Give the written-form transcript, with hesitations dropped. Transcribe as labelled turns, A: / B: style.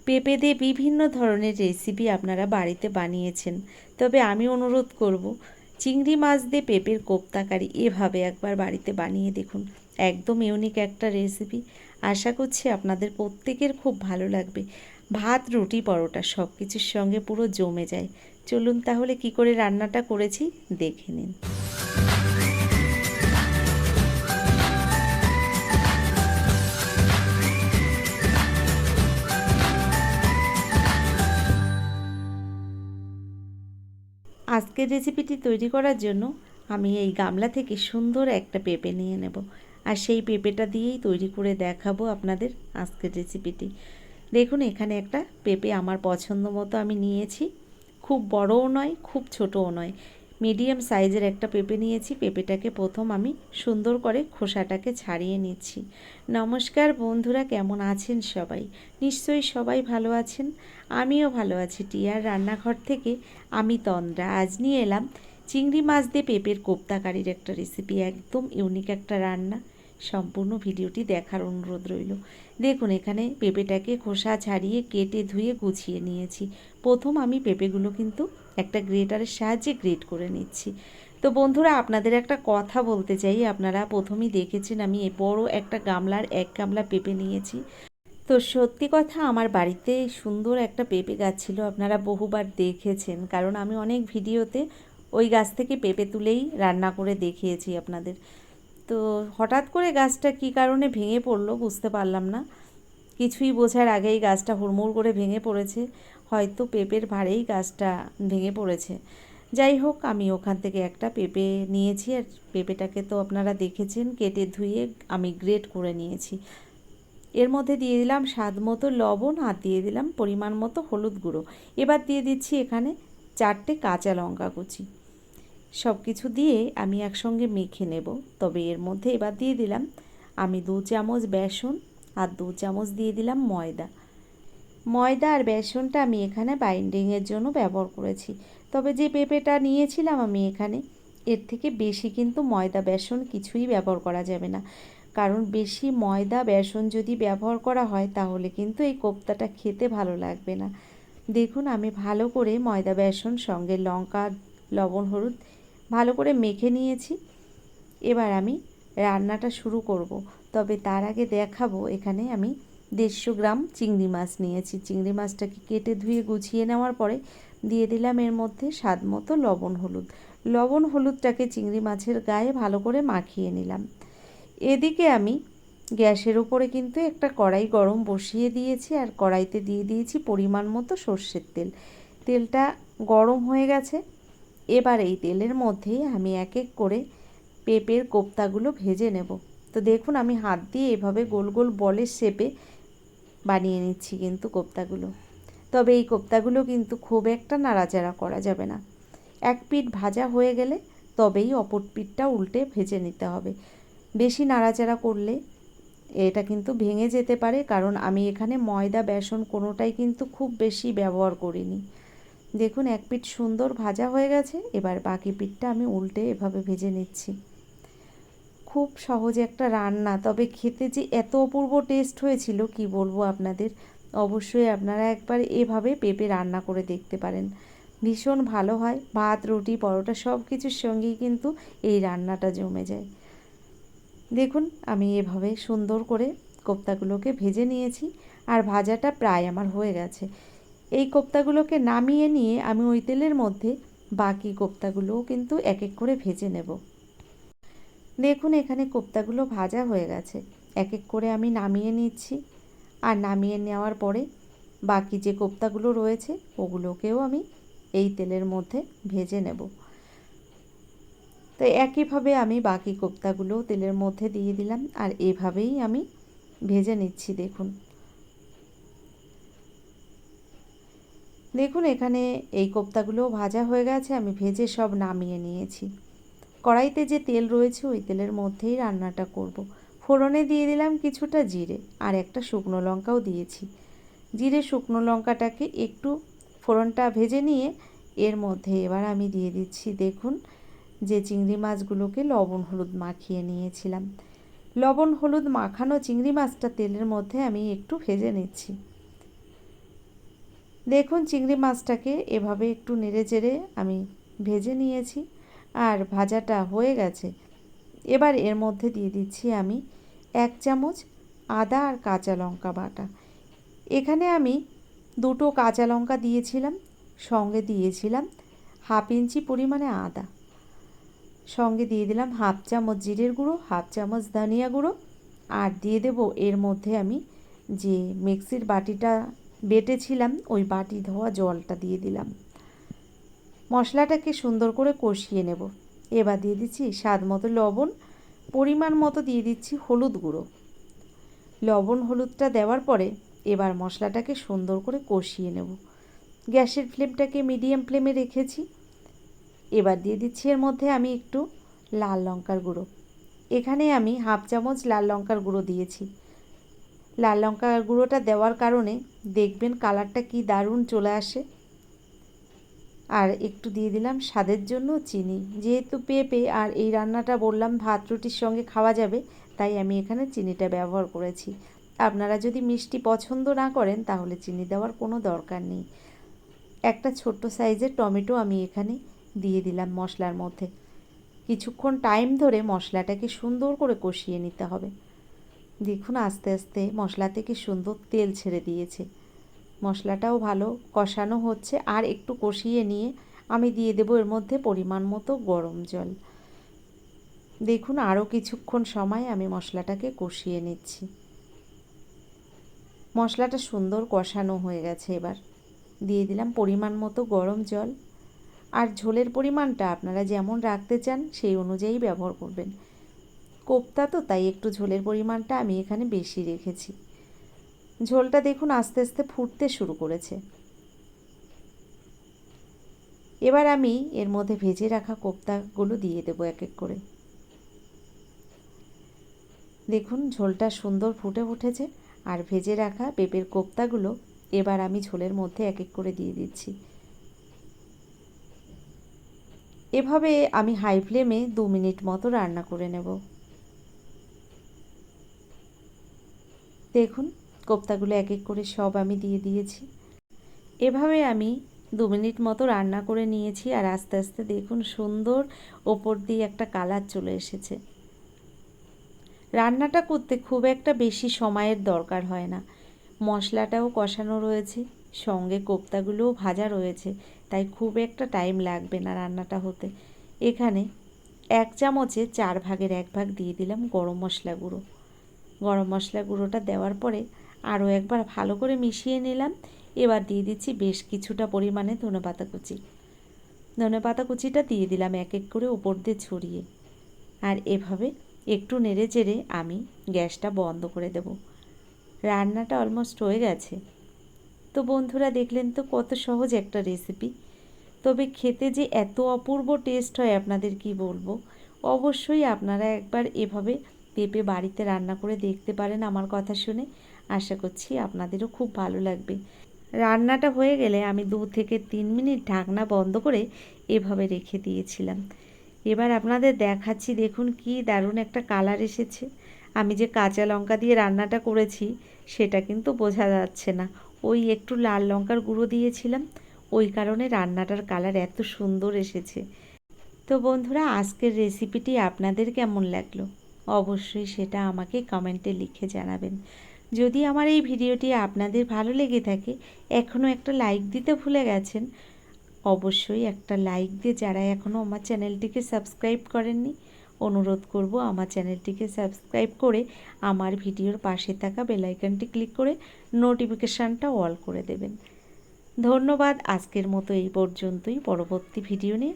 A: পেঁপে দিয়ে বিভিন্ন ধরনের রেসিপি আপনারা বাড়িতে বানিয়েছেন, তবে আমি অনুরোধ করব চিংড়ি মাছ দিয়ে পেঁপের কোপ্তাকারি এভাবে একবার বাড়িতে বানিয়ে দেখুন। একদম ইউনিক একটা রেসিপি। আশা করছি আপনাদের প্রত্যেকের খুব ভালো লাগবে। ভাত, রুটি, পরোটা সব কিছুর সঙ্গে পুরো জমে যায়। চলুন তাহলে কি করে রান্নাটা করেছি দেখে নিন। আজকের রেসিপিটি তৈরি করার জন্য আমি এই গামলা থেকে সুন্দর একটা পেঁপে নিয়ে নেব, আর সেই পেঁপেটা দিয়েই তৈরি করে দেখাবো আপনাদের আজকের রেসিপিটি। দেখুন, এখানে একটা পেঁপে আমার পছন্দ মতো আমি নিয়েছি। খুব বড়ও নয়, খুব ছোটও নয়, মিডিয়াম সাইজের একটা পেঁপে নিয়েছি। পেঁপেটাকে প্রথম আমি সুন্দর করে খোসাটাকে ছাড়িয়ে নিচ্ছি। নমস্কার বন্ধুরা, কেমন আছেন সবাই? নিশ্চয়ই সবাই ভালো আছেন। আমিও ভালো আছি। টিয়ার রান্নাঘর থেকে আমি তন্দ্রা আজ নিয়ে এলাম চিংড়ি মাছ দিয়ে পেঁপের কোপ্তাকারির একটা রেসিপি। একদম ইউনিক একটা রান্না। সম্পূর্ণ ভিডিওটি দেখার অনুরোধ রইল। দেখুন, এখানে পেঁপেটাকে খোসা ছাড়িয়ে কেটে ধুয়ে গুছিয়ে নিয়েছি। প্রথম আমি পেঁপেগুলো কিন্তু একটা গ্রেটারের সাহায্যে গ্রেট করে নিচ্ছি। তো বন্ধুরা, আপনাদের একটা কথা বলতে চাই। আপনারা প্রথমেই দেখেছেন আমি বড় একটা গামলার 1 গামলা পেঁপে নিয়েছি। তো সত্যি কথা, আমার বাড়িতে সুন্দর একটা পেঁপে গাছ ছিল, আপনারা বহুবার দেখেছেন, কারণ আমি অনেক ভিডিওতে ওই গাছ থেকে পেঁপে তুলেই রান্না করে দেখিয়েছি আপনাদের। তো হঠাৎ করে গাছটা কী কারণে ভেঙে পড়লো বুঝতে পারলাম না। কিছুই বোঝার আগেই গাছটা হুড়মুড় করে ভেঙে পড়েছে। হয়তো পেঁপের ভারেই গাছটা ভেঙে পড়েছে। যাই হোক, আমি ওখান থেকে একটা পেঁপে নিয়েছি, আর পেঁপেটাকে তো আপনারা দেখেছেন কেটে ধুয়ে আমি গ্রেট করে নিয়েছি। এর মধ্যে দিয়ে দিলাম স্বাদ মতো লবণ, আর দিয়ে দিলাম পরিমাণ মতো হলুদ গুঁড়ো। এবার দিয়ে দিচ্ছি এখানে 4টে কাঁচা লঙ্কা কুচি। সব কিছু দিয়ে আমি একসঙ্গে মেখে নেব। তবে এর মধ্যে এবার দিয়ে দিলাম আমি 2 চামচ বেসন, আর 2 চামচ দিয়ে দিলাম ময়দা। ময়দা আর বেসনটা আমি এখানে বাইন্ডিংয়ের জন্য ব্যবহার করেছি। তবে যে পেঁপেটা নিয়েছিলাম আমি এখানে, এর থেকে বেশি কিন্তু ময়দা বেসন কিছুই ব্যবহার করা যাবে না। কারণ বেশি ময়দা বেসন যদি ব্যবহার করা হয় তাহলে কিন্তু এই কোপ্তাটা খেতে ভালো লাগবে না। দেখুন, আমি ভালো করে ময়দা বেসন সঙ্গে লঙ্কা, লবণ, হলুদ ভালো করে মেখে নিয়েছি। এবার আমি রান্নাটা শুরু করব। তবে তার আগে দেখাবো, এখানে আমি 150 গ্রাম চিংড়ি মাছ নিয়েছি। চিংড়ি মাছটাকে কেটে ধুয়ে গুছিয়ে নেওয়ার পরে দিয়ে দিলাম এর মধ্যে স্বাদ মতো লবণ, হলুদ। লবণ হলুদটাকে চিংড়ি মাছের গায়ে ভালো করে মাখিয়ে নিলাম। এদিকে আমি গ্যাসের উপরে কিন্তু একটা কড়াই গরম বসিয়ে দিয়েছি, আর কড়াইতে দিয়ে দিয়েছি পরিমাণ মতো সর্ষের তেল। তেলটা গরম হয়ে গেছে। এবার এই তেলের মধ্যেই আমি এক এক করে পেঁপের কোপ্তাগুলো ভেজে নেব। তো দেখুন, আমি হাত দিয়ে এভাবে গোল গোল বলের শেপে বানিয়ে নিচ্ছি কিন্তু কোপ্তাগুলো। তবে এই কোপ্তাগুলো কিন্তু খুব একটা নাড়াচাড়া করা যাবে না। এক পিঠ ভাজা হয়ে গেলে তবেই অপর পিঠটা উল্টে ভেজে নিতে হবে। বেশি নাড়াচাড়া করলে এটা কিন্তু ভেঙে যেতে পারে, কারণ আমি এখানে ময়দা বেসন কোনোটাই কিন্তু খুব বেশি ব্যবহার করিনি। দেখুন, এক পিঠ সুন্দর ভাজা হয়ে গেছে। এবার বাকি পিঠটা আমি উল্টে এভাবে ভেজে নিচ্ছি। খুব সহজ একটা রান্না, তবে খেতে যে এত অপূর্ব টেস্ট হয়েছিল কি বলবো আপনাদের। অবশ্যই আপনারা একবার এভাবে পেঁপে রান্না করে দেখতে পারেন, ভীষণ ভালো হয়। ভাত, রুটি, পরোটা সব কিছুর সঙ্গেই কিন্তু এই রান্নাটা জমে যায়। দেখুন, আমি এভাবে সুন্দর করে কোপ্তাগুলোকে ভেজে নিয়েছি, আর ভাজাটা প্রায় আমার হয়ে গেছে। এই কোপ্তাগুলোকে নামিয়ে নিয়ে আমি ওই তেলের মধ্যে বাকি কোপ্তাগুলোও কিন্তু এক এক করে ভেজে নেব। দেখুন, এখানে কোপ্তাগুলো ভাজা হয়ে গেছে। এক এক করে আমি নামিয়ে নিচ্ছি, আর নামিয়ে নেওয়ার পরে বাকি যে কোপ্তাগুলো রয়েছে ওগুলোকেও আমি এই তেলের মধ্যে ভেজে নেব। তো একইভাবে আমি বাকি কোপ্তাগুলো তেলের মধ্যে দিয়ে দিলাম, আর এভাবেই আমি ভেজে নিচ্ছি। দেখুন দেখুন এখানে এই কোপ্তাগুলোও ভাজা হয়ে গেছে, আমি ভেজে সব নামিয়ে নিয়েছি। কড়াইতে যে তেল রয়েছে ওই তেলের মধ্যেই রান্নাটা করব। ফোড়নে দিয়ে দিলাম কিছুটা জিরে, আর একটা শুকনো লঙ্কাও দিয়েছি। জিরে শুকনো লঙ্কাটাকে একটু ফোড়নটা ভেজে নিয়ে এর মধ্যে এবার আমি দিয়ে দিচ্ছি, দেখুন, যে চিংড়ি মাছগুলোকে লবণ হলুদ মাখিয়ে নিয়েছিলাম। লবণ হলুদ মাখানো চিংড়ি মাছটা তেলের মধ্যে আমি একটু ভেজে নিচ্ছি। দেখুন চিংড়ি মাছটাকে এভাবে একটু নেড়ে চেড়ে আমি ভেজে নিয়েছি আর ভাজাটা হয়ে গেছে। এবার এর মধ্যে দিয়ে দিচ্ছি আমি 1 চামচ আদা আর কাঁচা লঙ্কা বাটা। এখানে আমি 2টো কাঁচা লঙ্কা দিয়েছিলাম, সঙ্গে দিয়েছিলাম 1/2 ইঞ্চি পরিমাণে আদা, সঙ্গে দিয়ে দিলাম 1/2 চামচ জিরের গুঁড়ো, 1/2 চামচ ধনিয়া গুঁড়ো, আর দিয়ে দেব এর মধ্যে আমি যে মিক্সির বাটিটা বেটেছিলাম ওই বাটি ধোয়া জলটা দিয়ে দিলাম। মশলাটাকে সুন্দর করে কষিয়ে নেব। এবার দিয়ে দিচ্ছি স্বাদ মতো লবণ, পরিমাণ মতো দিয়ে দিচ্ছি হলুদ গুঁড়ো। লবণ হলুদটা দেওয়ার পরে এবার মশলাটাকে সুন্দর করে কষিয়ে নেব। গ্যাসের ফ্লেমটাকে মিডিয়াম ফ্লেমে রেখেছি। এবার দিয়ে দিচ্ছি এর মধ্যে আমি একটু লাল লঙ্কার গুঁড়ো। এখানে আমি 1/2 চামচ লাল লঙ্কার গুঁড়ো দিয়েছি। লাল লঙ্কার গুঁড়োটা দেওয়ার কারণে দেখবেন কালারটা কি দারুণ চলে আসে। আর একটু দিয়ে দিলাম স্বাদের জন্য চিনি। যেহেতু পেঁপে আর এই রান্নাটা বললাম ভাত রুটির সঙ্গে খাওয়া যাবে, তাই আমি এখানে চিনিটা ব্যবহার করেছি। আপনারা যদি মিষ্টি পছন্দ না করেন তাহলে চিনি দেওয়ার কোনো দরকার নেই। একটা ছোট্ট সাইজের টমেটো আমি এখানে দিয়ে দিলাম মশলার মধ্যে। কিছুক্ষণ টাইম ধরে মশলাটাকে সুন্দর করে কষিয়ে নিতে হবে। দেখুন আস্তে আস্তে মশলা থেকে সুন্দর তেল ছেড়ে দিয়েছে। মশলাটাও ভালো কষানো হচ্ছে, আর একটু কষিয়ে নিয়ে আমি দিয়ে দেবো এর মধ্যে পরিমাণ মতো গরম জল। দেখুন আরও কিছুক্ষণ সময় আমি মশলাটাকে কষিয়ে নিচ্ছি। মশলাটা সুন্দর কষানো হয়ে গেছে। এবার দিয়ে দিলাম পরিমাণ মতো গরম জল, আর ঝোলের পরিমাণটা আপনারা যেমন রাখতে চান সেই অনুযায়ী ব্যবহার করবেন। কোপ্তা তো, তাই একটু ঝোলের পরিমাণটা আমি এখানে বেশি রেখেছি। ঝোলটা দেখুন আস্তে আস্তে ফুটতে শুরু করেছে। এবার আমি এর মধ্যে ভেজে রাখা কোপ্তাগুলো দিয়ে দেবো এক এক করে। দেখুন ঝোলটা সুন্দর ফুটে উঠেছে, আর ভেজে রাখা পেঁপের কোপ্তাগুলো এবার আমি ঝোলের মধ্যে এক এক করে দিয়ে দিচ্ছি। এভাবে আমি হাই ফ্লেমে 2 মিনিট মতো রান্না করে নেব। দেখুন কোপ্তাগুলো এক এক করে সব আমি দিয়ে দিয়েছি। এভাবে আমি 2 মিনিট মতো রান্না করে নিয়েছি, আর আস্তে আস্তে দেখুন সুন্দর ওপর দিয়ে একটা কালার চলে এসেছে। রান্নাটা করতে খুব একটা বেশি সময়ের দরকার হয় না। মশলাটাও কষানো রয়েছে, সঙ্গে কোপ্তাগুলোও ভাজা রয়েছে, তাই খুব একটা টাইম লাগবে না রান্নাটা হতে। এখানে 1 চামচে 4 ভাগের 1 ভাগ দিয়ে দিলাম গরম মশলা গুঁড়ো। গরম মশলা গুঁড়োটা দেওয়ার পরে আরও একবার ভালো করে মিশিয়ে নিলাম। এবার দিয়ে দিচ্ছি বেশ কিছুটা পরিমাণে ধনেপাতা কুচি। ধনেপাতা কুচিটা দিয়ে দিলাম এক এক করে ওপর দিয়ে ছড়িয়ে, আর এভাবে একটু নেড়ে চেড়ে আমি গ্যাসটা বন্ধ করে দেব। রান্নাটা অলমোস্ট হয়ে গেছে। তো বন্ধুরা দেখলেন তো কত সহজ একটা রেসিপি, তবে খেতে যে এত অপূর্ব টেস্ট হয় আপনাদের কি বলবো। অবশ্যই আপনারা একবার এভাবে পেঁপে বাড়িতে রান্না করে দেখতে পারেন আমার কথা শুনে। আশা করছি আপনাদেরও খুব ভালো লাগবে। রান্নাটা হয়ে গেলে আমি 2 থেকে 3 মিনিট ঢাকনা বন্ধ করে এভাবে রেখে দিয়েছিলাম। এবার আপনাদের দেখাচ্ছি, দেখুন কি দারুণ একটা কালার এসেছে। আমি যে কাঁচা লঙ্কা দিয়ে রান্নাটা করেছি সেটা কিন্তু বোঝা যাচ্ছে না, ওই একটু লাল লঙ্কার গুঁড়ো দিয়েছিলাম, ওই কারণে রান্নাটার কালার এত সুন্দর এসেছে। তো বন্ধুরা আজকের রেসিপিটি আপনাদের কেমন লাগলো অবশ্যই সেটা আমাকে কমেন্টে লিখে জানাবেন। যদি আমার এই ভিডিওটি আপনাদের ভালো লেগে থাকে, এখনও একটা লাইক দিতে ভুলে গেছেন, অবশ্যই একটা লাইক দিয়ে যারা এখনও আমার চ্যানেলটিকে সাবস্ক্রাইব করেননি, অনুরোধ করব আমার চ্যানেলটিকে সাবস্ক্রাইব করে আমার ভিডিওর পাশে থাকা বেল আইকনটি ক্লিক করে নোটিফিকেশানটা অল করে দেবেন। ধন্যবাদ। আজকের মতো এই পর্যন্তই। পরবর্তী ভিডিও নিয়ে